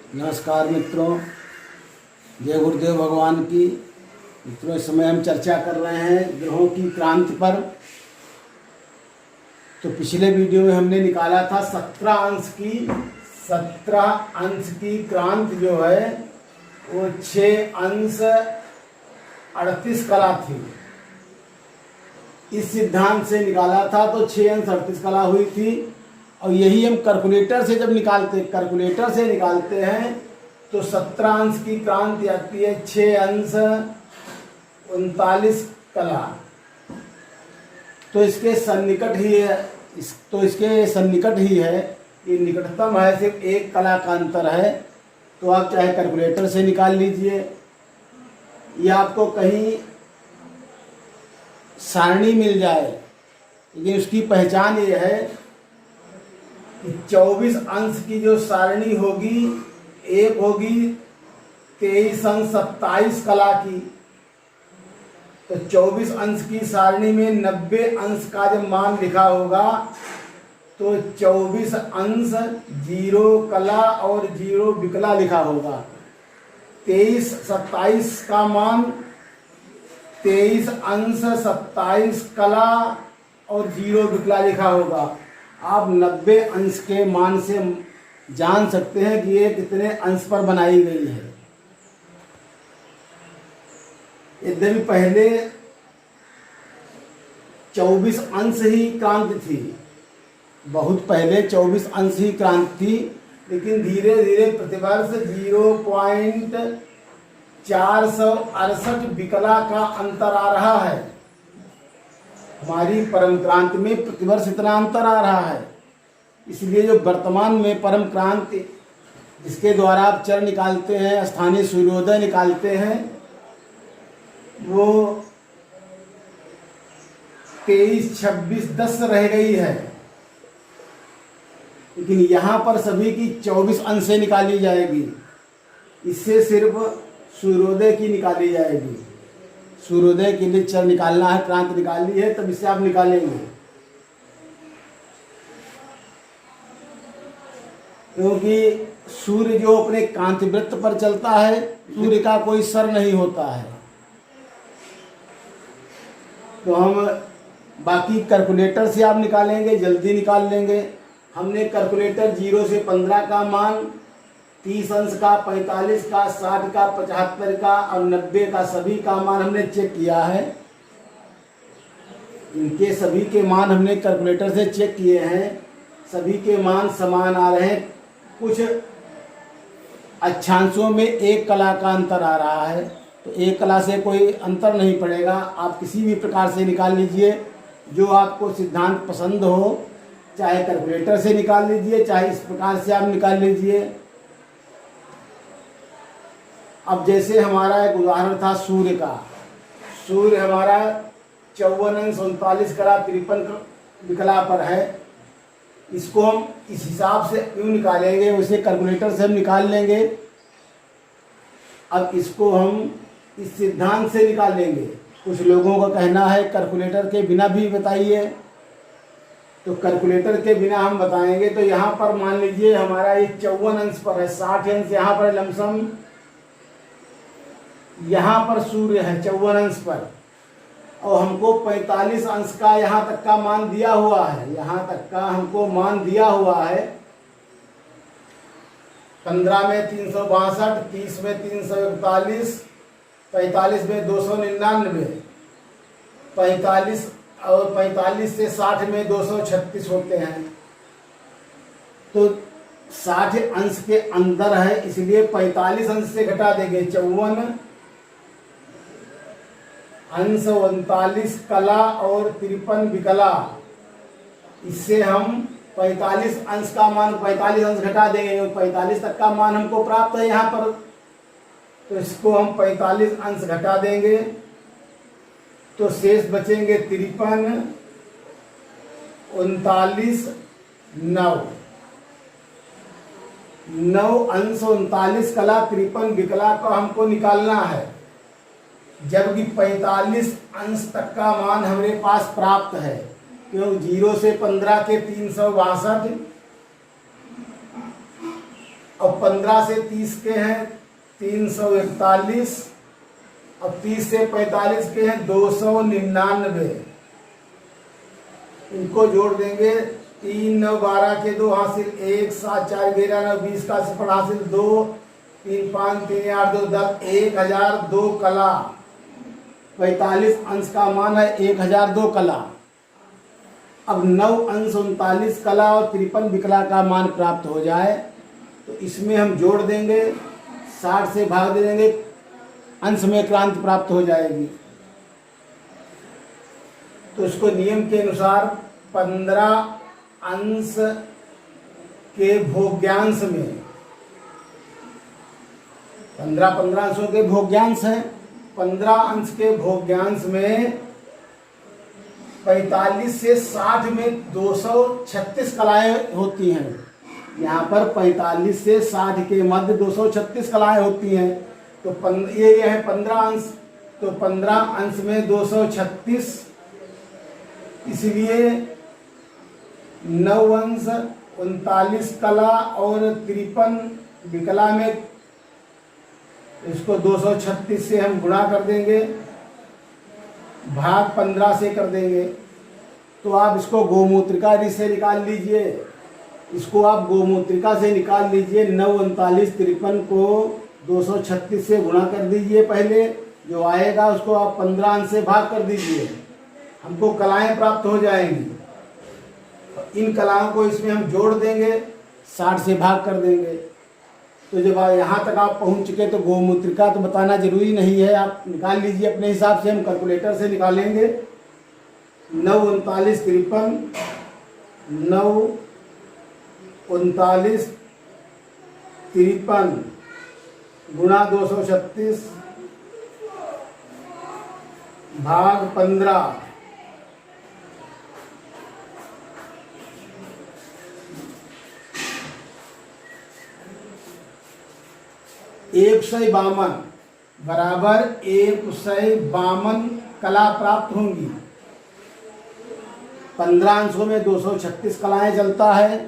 नमस्कार मित्रों, जय गुरुदेव भगवान की। मित्रों, इस समय हम चर्चा कर रहे हैं ग्रहों की क्रांति पर। तो पिछले वीडियो में हमने निकाला था 17 अंश की क्रांति जो है वो 6 अंश 38 कला थी। इस सिद्धांत से निकाला था तो 6 अंश 38 कला हुई थी। और यही हम कैलकुलेटर से जब निकालते हैं तो 17 अंश की क्रांति आती है 6 अंश 39 कला। तो इसके सन्निकट ही है, ये निकटतम है, सिर्फ 1 कला का अंतर है। तो आप चाहे कैलकुलेटर से निकाल लीजिए या आपको कहीं सारणी मिल जाए, लेकिन उसकी पहचान ये है कि 24 अंश की जो सारणी होगी, एक होगी 23 अंश 27 कला की। तो 24 अंश की सारणी में 90 अंश का जब मान लिखा होगा तो 24 अंश 0 कला और 0 विकला लिखा होगा। 23 27 का मान 23 अंश 27 कला और 0 विकला लिखा होगा। आप 90 अंश के मान से जान सकते हैं कि ये कितने अंश पर बनाई गई है। यद्यपि पहले 24 अंश ही क्रांति थी, बहुत पहले 24 अंश ही क्रांति थी, लेकिन धीरे धीरे प्रतिवर्ष 0.468 विकला का अंतर आ रहा है। हमारी परम क्रांति में प्रतिवर्ष इतना अंतर आ रहा है। इसलिए जो वर्तमान में परम क्रांति, जिसके द्वारा आप चर निकालते हैं, स्थानीय सूर्योदय निकालते हैं, वो 23, 26, 10 रह गई है। लेकिन यहाँ पर सभी की 24 अंश से निकाली जाएगी। इससे सिर्फ सूर्योदय की निकाली जाएगी। सूर्योदय के लिए चर निकालना है, क्रांति निकालनी है, तब इससे आप निकालेंगे। क्योंकि सूर्य जो अपने कांति वृत्त पर चलता है, सूर्य का कोई सर नहीं होता है। तो हम बाकी कैलकुलेटर से आप निकालेंगे, जल्दी निकाल लेंगे। हमने कैलकुलेटर 0 से 15 का मान, 30 अंश का, 45 का, 60 का, 75 का और 90 का सभी का मान हमने चेक किया है। इनके सभी के मान हमने कैलकुलेटर से चेक किए हैं। सभी के मान समान आ रहे हैं। कुछ अक्षांशों में 1 कला का अंतर आ रहा है, तो 1 कला से कोई अंतर नहीं पड़ेगा। आप किसी भी प्रकार से निकाल लीजिए, जो आपको सिद्धांत पसंद हो। चाहे कैलकुलेटर से निकाल लीजिए, चाहे इस प्रकार से आप निकाल लीजिए। अब जैसे हमारा एक उदाहरण था सूर्य का। सूर्य हमारा 54 अंश 39 कला 53 विकला पर है। इसको हम इस हिसाब से क्यों निकालेंगे, उसे कैलकुलेटर से हम निकाल लेंगे। अब इसको हम इस सिद्धांत से निकालेंगे। कुछ लोगों का कहना है कैलकुलेटर के बिना भी बताइए, तो कैलकुलेटर के बिना हम बताएंगे। तो यहाँ पर मान लीजिए हमारा ये 54 अंश पर है, 60 अंश यहाँ पर लमसम, यहाँ पर सूर्य है 54 अंश पर, और हमको 45 अंश का यहाँ तक का मान दिया हुआ है। यहाँ तक का हमको मान दिया हुआ है। 15 में 362, 30 में 341, 45 में 299, 45 और 45 से 60 में 236 होते हैं। तो 60 अंश के अंदर है, इसलिए 45 अंश से घटा देंगे। 54 अंश 39 कला और 53 विकला। इससे हम 45 अंश का मान, 45 अंश घटा देंगे, 45 तक का मान हमको प्राप्त है यहाँ पर। तो इसको हम 45 अंश घटा देंगे तो शेष बचेंगे 53, 39, 9 अंश 39 कला 53 विकला को हमको निकालना है। जबकि 45 अंश तक का मान हमारे पास प्राप्त है, क्यों 0 से 15 के 362, अब 15 से 30 के हैं 341, अब 30 से 45 के हैं 299, इनको जोड़ देंगे। 3 9 12 के 2 हासिल 1, 7 4 11 9 20 का सिफर हासिल 2, 3 5 3 8 2 10, 1002 कला। 45 अंश का मान है 1002 कला। अब 9 अंश 39 कला और 53 विकला का मान प्राप्त हो जाए तो इसमें हम जोड़ देंगे, 60 से भाग दे देंगे, अंश में क्रांति प्राप्त हो जाएगी। तो इसको नियम के अनुसार 15 अंश के भोग्यांश में 15 अंशों के भोग्यांश हैं। 15 अंश के भोग्यांश में 45 से 60 में 236 कलाएं होती हैं। यहाँ पर 45 से 60 के मध्य 236 कलाएं होती हैं। तो ये है 15 अंश, तो 15 अंश में 236, इसलिए 9 अंश 39 कला और 53 विकला में इसको 236 से हम गुणा कर देंगे, भाग 15 से कर देंगे। तो आप इसको गोमूत्रिका से निकाल लीजिए, इसको आप गोमूत्रिका से निकाल लीजिए। 9 39 53 को 236 से गुणा कर दीजिए, पहले जो आएगा उसको आप 15 अंश से भाग कर दीजिए, हमको कलाएं प्राप्त हो जाएंगी। इन कलाओं को इसमें हम जोड़ देंगे, 60 से भाग कर देंगे। तो जब यहाँ तक आप पहुँच चुके तो गोमूत्रिका तो बताना जरूरी नहीं है, आप निकाल लीजिए अपने हिसाब से, हम कैलकुलेटर से निकालेंगे। 9 39 53, 9 39 53 गुणा 236 भाग 15, एक 152 बराबर 152 कला प्राप्त होंगी। 15 अंशों में 236 कलाएं चलता है,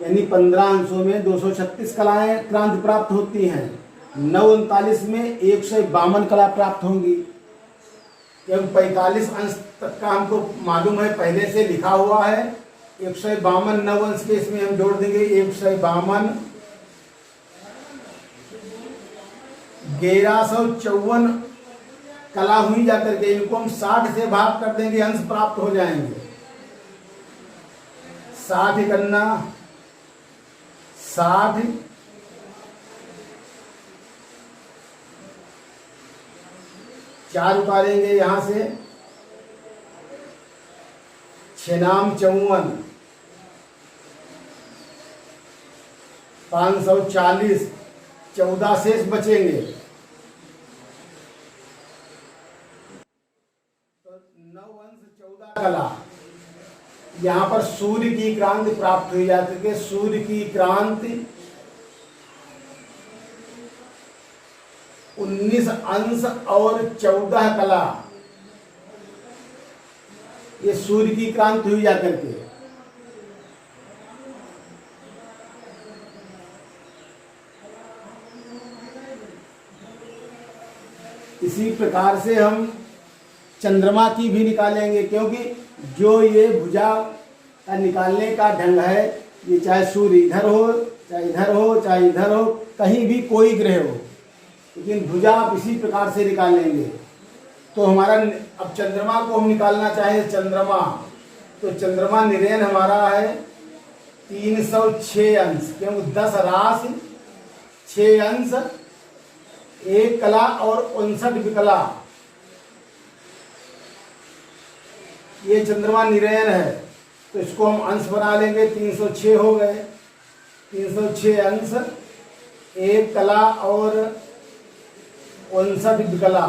यानी 15 अंशों में 236 कलाएं क्रांति प्राप्त होती हैं। 9 39 में 152 कला प्राप्त होंगी, क्योंकि 45 अंश तक का हमको मालूम है, पहले से लिखा हुआ है। 152 9 अंश के इसमें हम जोड़ देंगे, 152 1154 कला हुई जाकर के, इनको हम 60 से भाग कर देंगे, अंश प्राप्त हो जाएंगे। 60 करना 60 4 उतारेंगे यहाँ से, 6 नाम 54, 540, 14 शेष बचेंगे। तो 9 अंश 14 कला। यहाँ पर सूर्य की क्रांति प्राप्त हुई जाती है। सूर्य की क्रांति 19 अंश और 14 कला, ये सूर्य की क्रांति हुई जाकर के। इसी प्रकार से हम चंद्रमा की भी निकालेंगे, क्योंकि जो ये भुजा का निकालने का ढंग है, ये चाहे सूर्य इधर हो, चाहे इधर हो, चाहे इधर हो, कहीं भी कोई ग्रह हो, लेकिन भुजा आप इसी प्रकार से निकालेंगे। तो हमारा अब चंद्रमा को हम निकालना चाहें, चंद्रमा, तो चंद्रमा निरयन हमारा है 306 अंश, क्योंकि 10 राशि 6 अंश 1 कला और 59 विकला, ये चंद्रमा निरयन है। तो इसको हम अंश बना लेंगे, 306 हो गए। 306 अंश 1 कला और 59 विकला।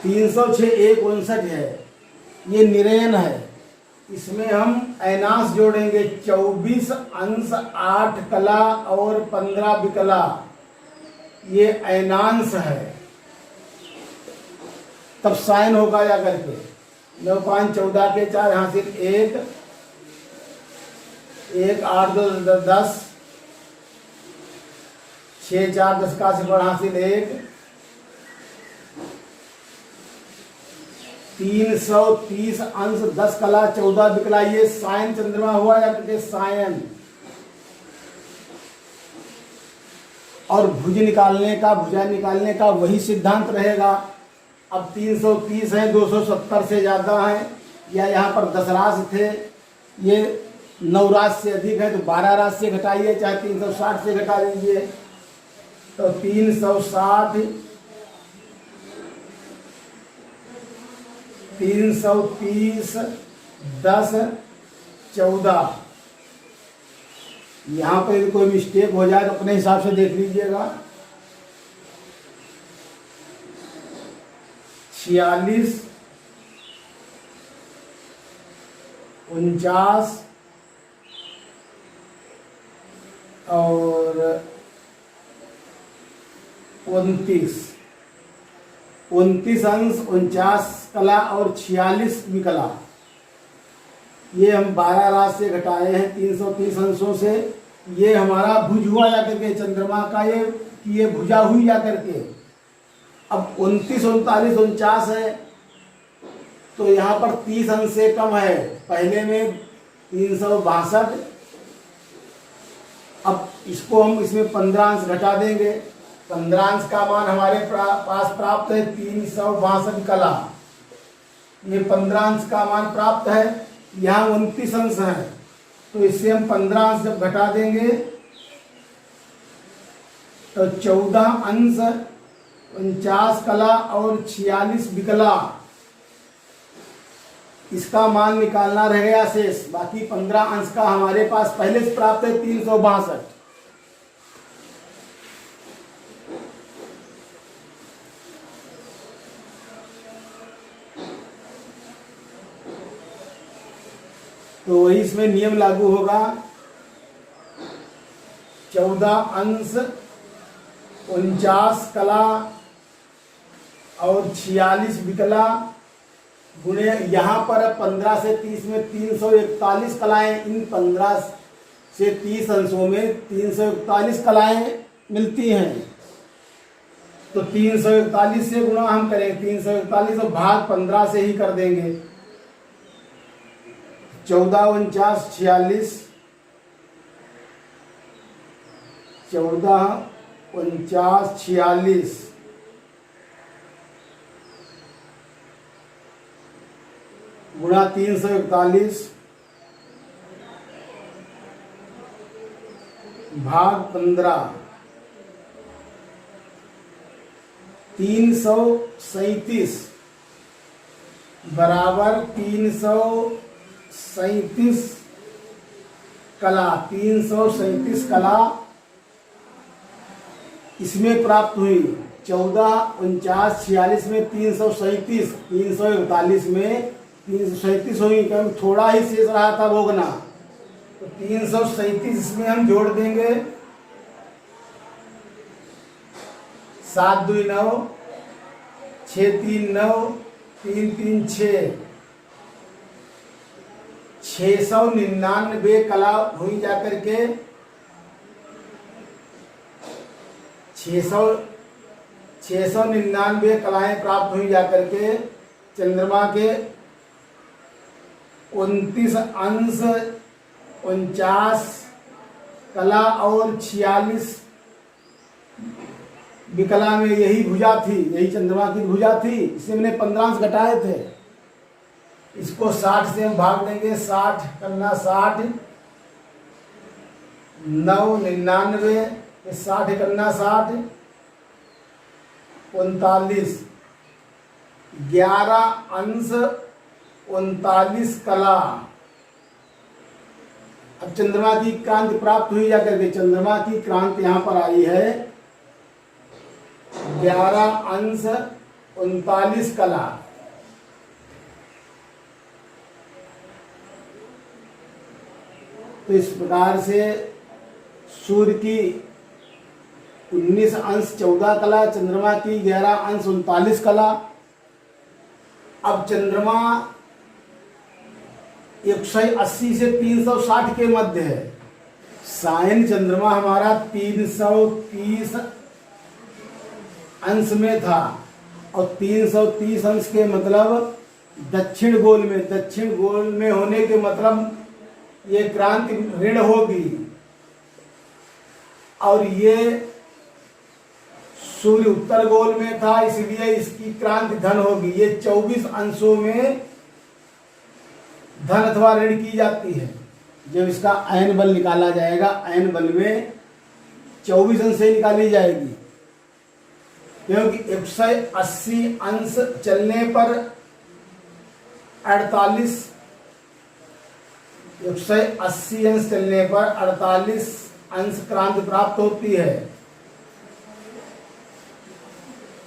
तीन 159 है, ये निरयन है। इसमें हम ऐनांश जोड़ेंगे, 24 अंश 8 कला और 15 विकला, ये ऐनांश है। तब साइन होगा या करके 9 5 14 के 4 हासिल 1, 1 8 2 10, 6 4 10 का सिफर हासिल 1, 330 अंश 10 कला 14 बिकला। ये सायन चंद्रमा हुआ या फिर सायन। और भुजा निकालने का वही सिद्धांत रहेगा। अब 330 है, 270 से ज्यादा है, या यहाँ पर 10 राशि थे, ये 9 राशि से अधिक है तो 12 राशि से घटाइए, चाहे 360 से घटा दीजिए। तो 360, 330, 10, 14। यहाँ पर यदि कोई मिस्टेक हो जाए तो अपने हिसाब से देख लीजिएगा। 46, 49 और 29, 29 अंश, 49 कला और 46 विकला। ये हम 12 राशि से घटाए हैं 330 अंशों से। ये हमारा भुज हुआ जा करके चंद्रमा का, ये भुजा हुई जा करके। अब 29 39 49 है तो यहाँ पर 30 अंश से कम है। पहले में 362, अब इसको हम इसमें 15 अंश घटा देंगे। 15 अंश का मान हमारे पास प्राप्त है 362 कला। ये 15 अंश का मान प्राप्त है। यहाँ 29 अंश है तो इससे हम 15 अंश जब घटा देंगे तो 14 अंश, 49 कला और 46 विकला, इसका मान निकालना रह गया शेष। बाकी 15 अंश का हमारे पास पहले से प्राप्त है 362। तो वही इसमें नियम लागू होगा। 14 अंश, 49 कला और 46 विकला गुणे यहाँ पर 15 से 30 में 341 कलाएं। इन 15 से 30 अंशों में 341 कलाएं मिलती हैं। तो 341 से गुणा हम करेंगे, 341 और भाग 15 से ही कर देंगे। 14 49 46, 14 49 46 गुणा 341 भाग 15, 337 बराबर 337 कला। 337 कला इसमें प्राप्त हुई। 14 49 46 में 337, 341 में 337 हुई। कम थोड़ा ही शेष रहा था भोगना, तो 337 इसमें हम जोड़ देंगे। 7 2 9, 6 3 9, 3 3 6, 699 कला हुई जाकर के 699 कलाएं प्राप्त हुई जाकर के चंद्रमा के 29 अंश, 49 कला और 46 विकला में यही भुजा थी, यही चंद्रमा की भुजा थी। इससे मैंने 15 अंश घटाए थे। इसको 60 से हम भाग देंगे। 60 करना 60, 9 99, 60 करना 60, 39, 11 अंश, 39 कला। अब चंद्रमा की क्रांति प्राप्त हुई जाकर के चंद्रमा की क्रांति यहाँ पर आई है 11 अंश, 39 कला। तो इस प्रकार से सूर्य की 19 अंश 14 कला, चंद्रमा की 11 अंश 39 कला। अब चंद्रमा 180 से 360 के मध्य है। सायन चंद्रमा हमारा 330 अंश में था और 330 अंश के मतलब दक्षिण गोल में होने के मतलब ये क्रांति ऋण होगी और ये सूर्य उत्तर गोल में था, इसलिए इसकी क्रांति धन होगी। ये 24 अंशों में धन अथवा ऋण की जाती है। जब इसका आयन बल निकाला जाएगा, आयन बल में 24 अंश से निकाली जाएगी, क्योंकि 180 अंश चलने पर 180 अंश चलने पर 48 अंश क्रांति प्राप्त होती है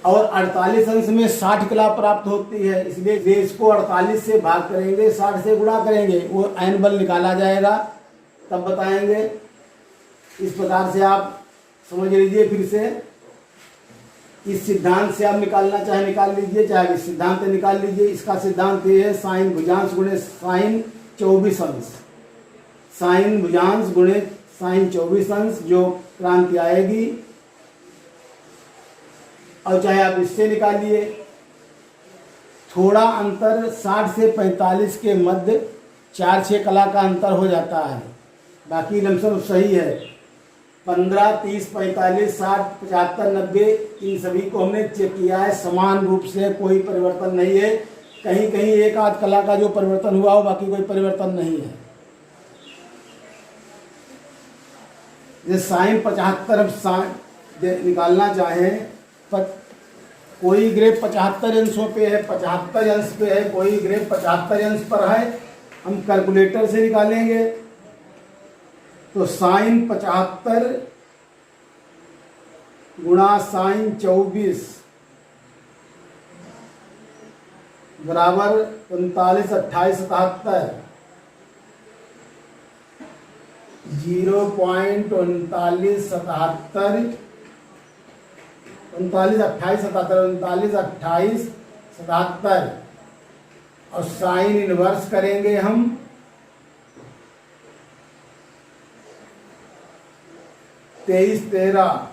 और 48 अंश में 60 कला प्राप्त होती है। इसलिए देश को 48 से भाग करेंगे, 60 से गुणा करेंगे, वो आयन बल निकाला जाएगा, तब बताएंगे। इस प्रकार से आप समझ लीजिए। फिर से इस सिद्धांत से आप निकालना चाहे निकाल लीजिए, चाहे इस सिद्धांत से निकाल लीजिए। इसका सिद्धांत ये है, साइन भुजांश गुणे साइन 24 अंश, साइन भुजांश गुणे साइन 24 अंश जो क्रांति आएगी। और चाहे आप इससे निकालिए, थोड़ा अंतर 60 से 45 के मध्य 4-6 कला का अंतर हो जाता है, बाकी लमसम सही है। 15, 30, 45, 60, 75, 90 इन सभी को हमने चेक किया है, समान रूप से कोई परिवर्तन नहीं है। कहीं कहीं एक आध कला का जो परिवर्तन हुआ हो, बाकी कोई परिवर्तन नहीं है। जैसे साइन 75 निकालना चाहें, पर कोई ग्रेफ 75 अंशों पे है, 75 अंश पे है, कोई ग्रेफ 75 अंश पर है, हम कैलकुलेटर से निकालेंगे तो साइन 75 गुणा साइन 24 बराबर 39, 28, 77, 0.39, 77, 39, 28, 77, 39, 28, 77 और साइन इनवर्स करेंगे हम 23, 13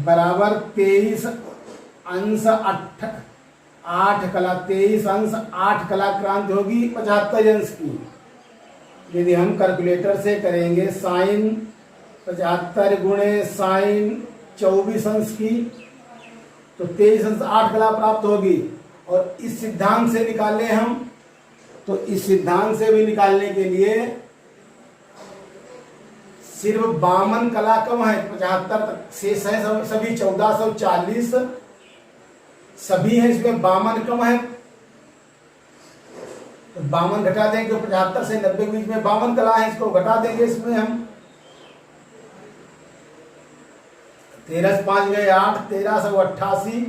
बराबर 23 अंश 8 कला, 23 अंश 8 कला क्रांति होगी 75 अंश की। यदि हम कैलकुलेटर से करेंगे साइन 75 गुणे साइन 24 अंश की, तो 23 अंश 8 कला प्राप्त होगी। और इस सिद्धांत से निकाले हम, तो इस सिद्धांत से भी निकालने के लिए सिर्फ 52 कला कम है, 75 तक शेष है सभी 1440 सभी है, इसमें 52 कम है, तो 52 घटा देंगे। 75 से 90 के बीच में 52 कला है, इसको घटा देंगे। इसमें हम 13 से 5 गए 8, 13 से 88,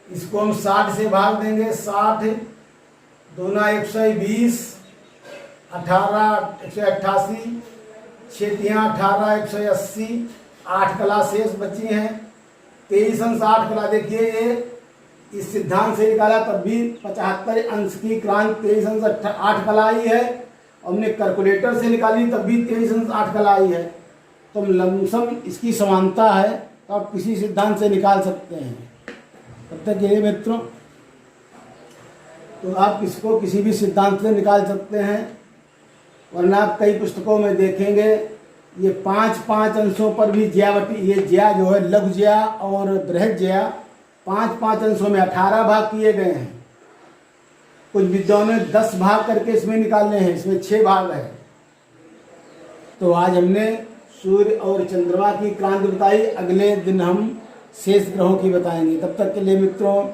इसको हम 60 से भाग देंगे। 60 दूना 120, 18 188, 6 18, 180, 8 कला शेष बची हैं। 23 अंश 8 कला, देखिए ये इस सिद्धांत से निकाला तब भी 75 अंश की क्रांति 23 अंश 8 कला आई है। हमने कैलकुलेटर से निकाली तब भी 23 अंश 8 कला आई है। तो लमसम इसकी समानता है, तो आप किसी सिद्धांत से निकाल सकते हैं। तब तक ये मित्रों, तो आप इसको किसी भी सिद्धांत से निकाल सकते हैं। वरना आप कई पुस्तकों में देखेंगे ये 5-5 अंशों पर भी ज्यावटी, ये ज्या जो है लघु ज्या और बृहद ज्या 5-5 अंशों में 18 भाग किए गए हैं। कुछ विद्वानों ने 10 भाग करके इसमें निकालने हैं, इसमें 6 भाग है। तो आज हमने सूर्य और चंद्रमा की क्रांति बताई, अगले दिन हम शेष ग्रहों की बताएंगे। तब तक के लिए मित्रों